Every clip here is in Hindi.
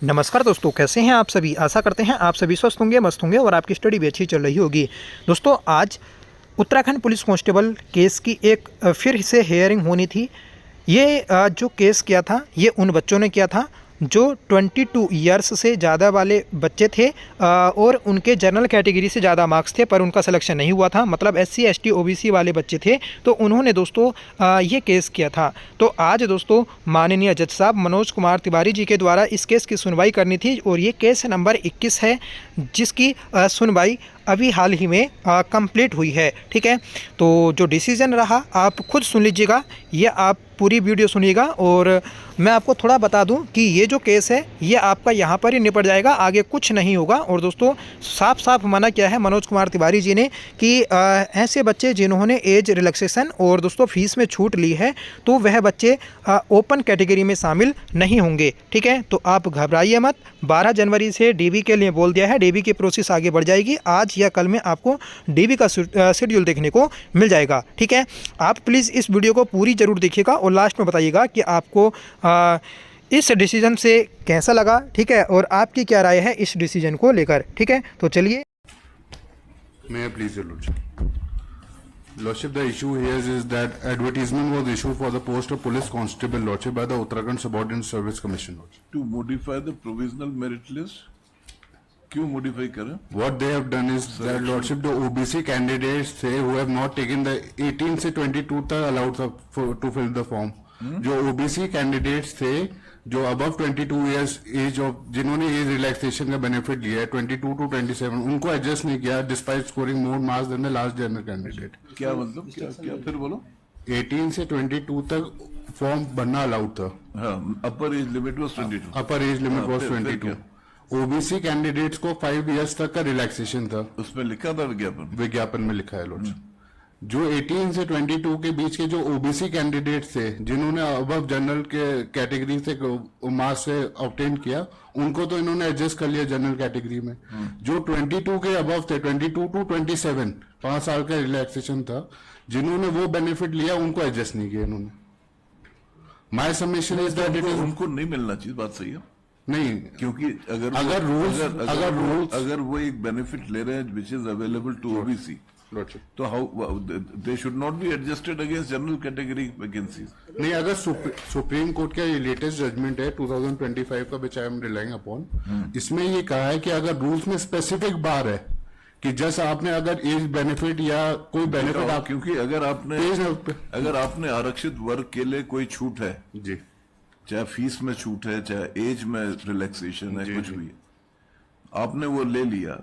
नमस्कार दोस्तों, कैसे हैं आप सभी। आशा करते हैं आप सभी स्वस्थ होंगे, मस्त होंगे और आपकी स्टडी भी अच्छी चल रही होगी। दोस्तों, आज उत्तराखंड पुलिस कांस्टेबल केस की एक फिर से हेयरिंग होनी थी। ये जो केस किया था ये उन बच्चों ने किया था जो 22 इयर्स से ज़्यादा वाले बच्चे थे और उनके जनरल कैटेगरी से ज़्यादा मार्क्स थे, पर उनका सिलेक्शन नहीं हुआ था। मतलब SC ST OBC वाले बच्चे थे, तो उन्होंने दोस्तों ये केस किया था। तो आज दोस्तों माननीय जज साहब मनोज कुमार तिवारी जी के द्वारा इस केस की सुनवाई करनी थी और ये केस नंबर 21 है, जिसकी सुनवाई अभी हाल ही में कंप्लीट हुई है। ठीक है, तो जो डिसीजन रहा आप खुद सुन लीजिएगा, ये आप पूरी वीडियो सुनिएगा और मैं आपको थोड़ा बता दूं कि ये जो केस है ये आपका यहाँ पर ही निपट जाएगा, आगे कुछ नहीं होगा। और दोस्तों साफ साफ मना किया है मनोज कुमार तिवारी जी ने कि ऐसे बच्चे जिन्होंने एज रिलैक्सेशन और दोस्तों फीस में छूट ली है तो वह बच्चे ओपन कैटेगरी में शामिल नहीं होंगे। ठीक है, तो आप घबराइए मत। 12 जनवरी से DB के लिए बोल दिया है, DB की प्रोसेस आगे बढ़ जाएगी। आज या कल में आपको DB का शेड्यूल देखने को मिल जाएगा। ठीक है, आप प्लीज़ इस वीडियो को पूरी ज़रूर देखिएगा और लास्ट में बताइएगा कि आपको इस डिसीजन से कैसा लगा। ठीक है, और आपकी क्या राय है इस डिसीजन को लेकर। ठीक है, तो चलिए। May I please, your Lordship? Lordship, the issue here is that advertisement was issued for the post of police constable, Lordship, by the Uttarakhand Subordinate Service Commission, Lordship. To modify the provisional merit list? क्यों modify करें? What they have done is that, Lordship, the OBC candidates थे who have not taken the 18 से 22 तक allowed to fill the form. जो OBC candidates थे जो above 22 years age of जिन्होंने एज रिलैक्सेशन का बेनिफिट लिया है 22 to 27 उनको एडजस्ट नहीं किया despite scoring more marks than the last general candidate. क्या मतलब क्या फिर बोलो। 18 से 22 तक फॉर्म भरना अलाउड था। हाँ, अपर age limit was 22। Upper age limit was 22। OBC candidates को 5 इयर्स तक का रिलैक्सेशन था। उसमें लिखा था विज्ञापन में लिखा है लॉर्ड। जो 18 से 22 के बीच के जो ओबीसी कैंडिडेट्स थे जिन्होंने अबव जनरल के कैटेगरी से मार्क्स से ऑब्टेन किया उनको तो इन्होंने एडजस्ट कर लिया जनरल कैटेगरी में। जो 22 के अबव थे 22 टू 27 5 साल का रिलैक्सेशन था जिन्होंने वो बेनिफिट लिया उनको एडजस्ट नहीं किया इन्होंने। My submission is that it is उनको नहीं मिलना चाहिए। बात सही है नहीं, क्योंकि अगर वो एक बेनिफिट ले रहे हैं which is available to OBC तो how they should not be adjusted against general category vacancies. नहीं, अगर सुप्रीम कोर्ट का ये लेटेस्ट जजमेंट है 2025 का विच आई एम रिलाइंग अपॉन, इसमें ये कहा है कि अगर रूल्स में स्पेसिफिक बार है कि जैसे आपने अगर एज बेनिफिट या कोई बेनिफिट आप क्योंकि अगर आपने आरक्षित वर्ग के लिए कोई छूट है जी, चाहे फीस में छूट है चाहे एज में रिलैक्सेशन है कुछ भी आपने वो ले लिया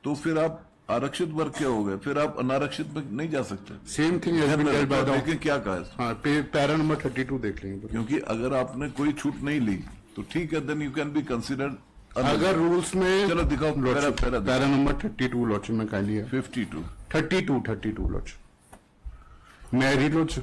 तो फिर आप आरक्षित वर्ग क्या हो गए, फिर आप अनारक्षित में नहीं जा सकते। सेम थिंग लेकिन क्या कहा है हाँ, पैरा नंबर 32 देख लेंगे। क्योंकि अगर आपने कोई छूट नहीं ली तो ठीक है, then you can be considered. अगर रूल्स में चलो दिखाओ पैरा नंबर 32 लॉच में कह लिया 32 लॉच मैं read launch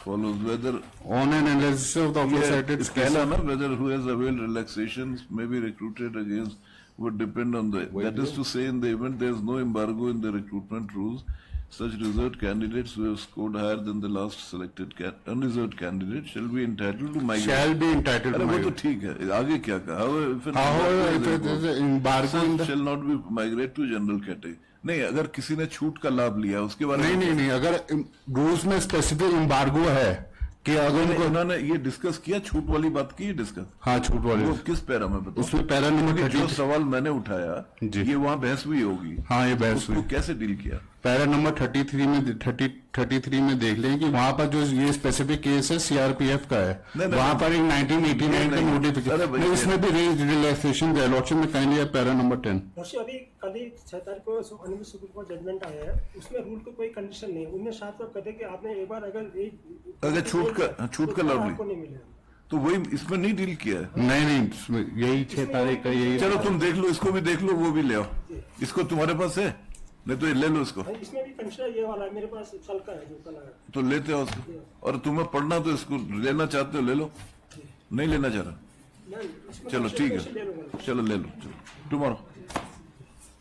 follows whether on an analysis of the cited कहना ना whether who has availed relaxations may be recruited against would depend on the that is to say in the event there is no embargo in the recruitment rules such reserved candidates who have scored higher than the last selected unreserved candidate shall be entitled to migrate। अरे वो तो ठीक है, आगे क्या कहा embargo shall not be migrate to general category। नहीं, अगर किसी ने छूट का लाभ लिया उसके बारे में नहीं, अगर रूल्स में स्पेसिफिक एम्बार्गो है कि अगर उन्होंने ये डिस्कस किया छूट वाली बात की डिस्कस। हाँ, छूट वाली वो किस पैरा में बताओ। उसमें पैरा नंबर जो सवाल मैंने उठाया ये वहाँ बहस हुई होगी। हाँ, ये बहस हुई। कैसे डील किया पैरा नंबर 33 में देख लें कि वहाँ पर जो ये स्पेसिफिक केस है CRPF का है, वहाँ पर एक 1989 का नोटिफिकेशन इसमें भी रिलैक्सेशन अलॉटमेंट में कहीं लिया पैरा नंबर 10। अभी कल ही 6 तारीख को सुप्रीम कोर्ट जजमेंट आया है, उसमें रूल को कोई कंडीशन नहीं है। उनमें साफ साफ कहते कि आपने एक बार अगर छूट का लाभ नहीं मिला तो वही इसमें नहीं डील किया है। नहीं, यही 6 तारीख का यही। चलो तुम देख लो, इसको भी देख लो, वो भी ले आओ। इसको तुम्हारे पास है नहीं तो ये ले लो इसको। इसमें भी कंडीशन ये वाला है, मेरे पास कल का है जो कल आया तो लेते हो उसको। और तुम्हें पढ़ना तो इसको लेना चाहते हो ले लो, नहीं लेना चाह रहा चलो ठीक है, चलो ले लो टुमारो।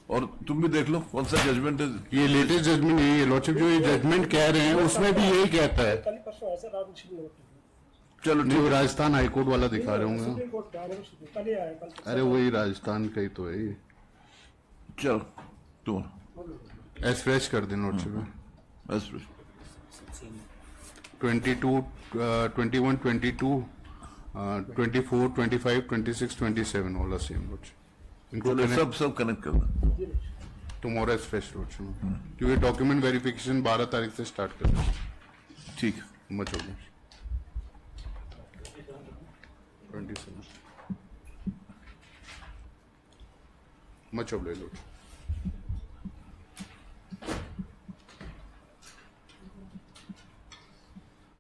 और तुम भी देख लो कौन सा जजमेंट है। ये लेटेस्ट जजमेंट यही है लॉर्डशिप, जो ये जजमेंट कह रहे हैं उसमें भी यही कहता है। चलो नहीं, ठीक वो है। राजस्थान हाईकोर्ट वाला दिखा रहे होंगे। सुप्रीम कोर्ट का ऑनरेबल सुप्रीम कल ही आया कल अरे वही राजस्थान का ही तो है ये। चलो तुम एस फ्रेश कर दे नोट से बस 22 21 22 24 25 26 27 वाला सेम नोट इनको चलो सब कनेक्ट कर दो। टुमारो एस फ्रेश नोट क्योंकि डॉक्यूमेंट वेरिफिकेशन 12 तारीख से स्टार्ट कर रहे हैं। ठीक है। मच हो गया 27 मच हो गया लोट